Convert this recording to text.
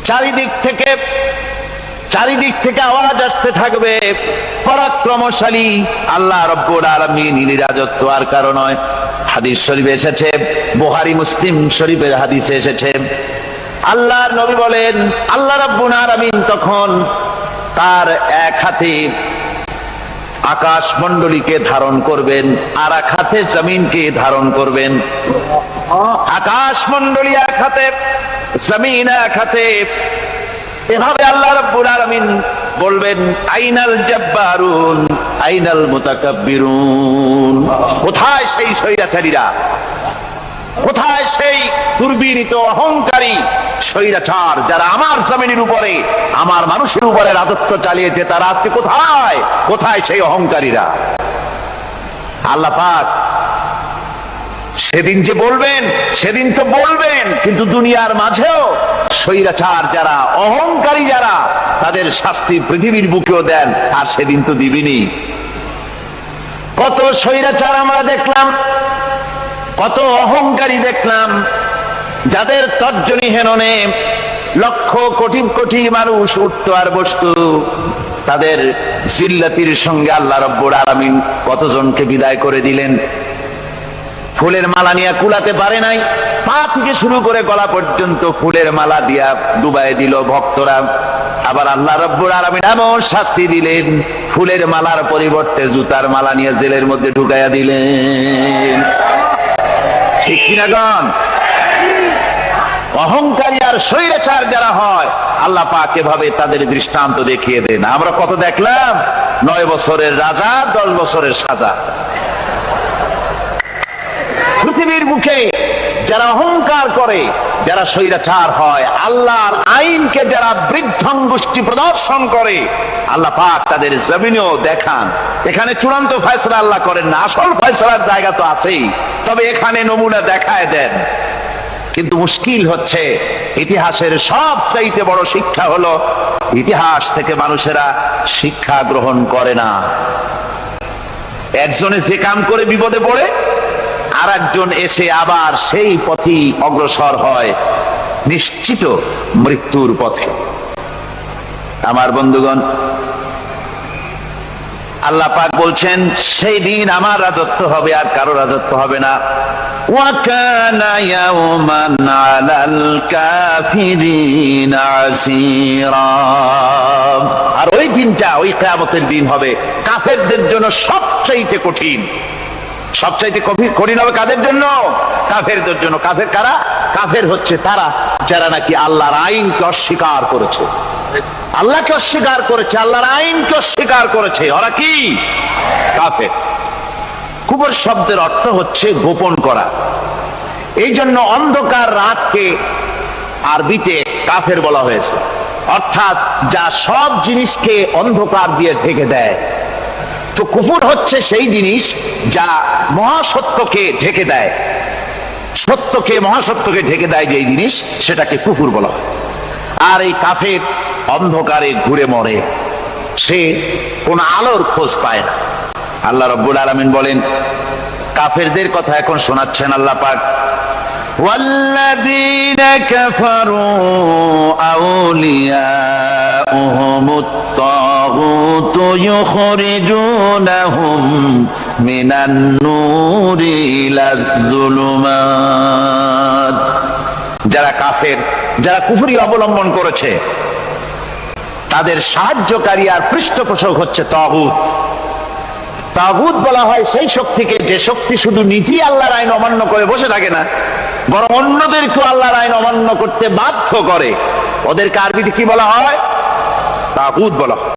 চারিদিক থেকে আওয়াজ আসতে থাকবে, পরাক্রমশালী আল্লাহ রব্বুল আলামিন রাজত্ব আর কারো নয়। হাদিস শরীফে এসেছে, বুখারী মুসলিম শরীফের হাদিসে এসেছে, আল্লাহর নবী বলেন আল্লাহ রব্বুল আলামিন তখন তার এক হাতে আকাশ মণ্ডলীকে ধারণ করবেন, আর এক হাতে জমিনকে ধারণ করবেন। আকাশ মণ্ডলী এক হাতে, জমিন এক হাতে। এভাবে আল্লাহ রাব্বুল আলামিন বলবেন, আইনাল জাব্বারুন আইনাল মুতাকাব্বিরুন। কোথায় সেই স্বৈরাচারীরা, কোথায় সেই দুর্বিনীত অহংকারী স্বৈরাচার যারা আমার জমিনের উপরে, আমার মানুষের উপরে রাজত্ব চালিয়েছে, তারা আজকে কোথায়? কোথায় সেই অহংকারীরা? আল্লাহ পাক সেদিন যে বলবেন, সেদিন তো বলবেন, কিন্তু দুনিয়ার মাঝেও স্বৈরাচার যারা, অহংকারী যারা, তাদের শাস্তি পৃথিবীর বুকেও দেন, আর সেদিন তো দিবেনই। কত স্বৈরাচার আমরা দেখলাম, কত অহংকারী দেখলাম, যাদের তর্জনী হেননে লক্ষ কোটি কোটি মানুষ উঠতো আর বসতো। তাদের জিল্লাতির সঙ্গে আল্লাহ রব্বুল আলামিন কতজনকে বিদায় করে দিলেন। ফুলের মালা নিয়ে কুলাতে পারে নাই, পা থেকে শুরু করে গলা পর্যন্ত ফুলের মালা দিয়া ডুবাই দিল ভক্তরা। আবার আল্লাহ রব্বুল আলামিন এমন শাস্তি দিলেন, ফুলের মালার পরিবর্তে জুতার মালা নিয়ে জেলের মধ্যে ঢুকাইয়া দিলেন। ঠিক কিনা গণ? অহংকারী আর স্বৈরাচার যারা হয়, আল্লাহ পাক এভাবে তাদের দৃষ্টান্ত দেখিয়ে দেন। আমরা কত দেখলাম, 9 বছরের রাজা, 10 বছরের সাজা। পৃথিবীর মুখে যারা অহংকার করে, যারা স্বৈরাচার হয়, আল্লাহর আইনকে যারা বৃদ্ধাঙ্গুষ্টি প্রদর্শন করে, আল্লাহ পাক তাদের জমিনেও দেখান। এখানে চূড়ান্ত ফয়সালা আল্লাহ করেন না, আসল ফয়সালার জায়গা তো আছেই, তবে এখানে নমুনা দেখায় দেন। কিন্তু মুশকিল হচ্ছে, ইতিহাসের সবচাইতে বড় শিক্ষা হলো, ইতিহাস থেকে মানুষেরা শিক্ষা গ্রহণ করে না। একজনে যে কাম করে বিপদে পড়ে, আর একজন এসে আবার সেই পথেই অগ্রসর হয়, নিশ্চিত মৃত্যুর পথে। আমার বন্ধুগণ, আল্লাহ পাক বলছেন, সেই দিন আমার রাজত্ব হবে, আর কারো রাজত্ব হবে না। ওয়া কানা ইয়াওমান আলাল কাফিরিনা আসীরা। আর ওই দিনটা, ওই কিয়ামতের দিন হবে কাফেরদের জন্য সবচাইতে কঠিন। সবচাইতে কঠিন হবে কাদের জন্য? কাফেরদের জন্য। কাফের কারা? কাফের হচ্ছে তারা যারা নাকি আল্লাহর আইনকে অস্বীকার করেছে, আল্লাহকে অস্বীকার করেছে, আল্লাহর আইনকে অস্বীকার করেছে। ওরা কি? কাফের। কুফর শব্দের অর্থ হচ্ছে গোপন করা। এই জন্য অন্ধকার রাতকে আরবিতে কাফের বলা হয়েছে, অর্থাৎ যা সব জিনিসকে অন্ধকার দিয়ে ঢেকে দেয়। তো কুফর হচ্ছে সেই জিনিস যা মহাসত্যকে ঢেকে দেয়, সত্যকে, মহাসত্যকে ঢেকে দেয় যেই জিনিস, সেটাকে কুফর বলা হয়। আর এই কাফের অন্ধকারে ঘুরে মরে, সে কোন আলোর খোঁজ পায় না। আল্লাহ রাব্বুল আলামিন বলেন, কাফেরদের কথা এখন শোনাচ্ছেন আল্লাহ পাক, ওয়াল্লাযীনা কাফারু আউলিয়াউহুমুত তাগুতু ইউখরিজুনাহুম মিনান নূরি ইলাজ যুলুমাত। যারা কাফের, যারা কুফরি অবলম্বন করেছে, তাদের সাহায্যকারী আর পৃষ্ঠপোষক হচ্ছে তাগুত। তাগুত বলা হয় সেই শক্তিকে, যে শক্তি শুধু নিজেই আল্লাহর আইন অমান্য করে বসে থাকে না, বরং অন্যদেরকেও আল্লাহর আইন অমান্য করতে বাধ্য করে। ওদেরকে আরবিতে কি বলা হয়? তাগুত বলা হয়।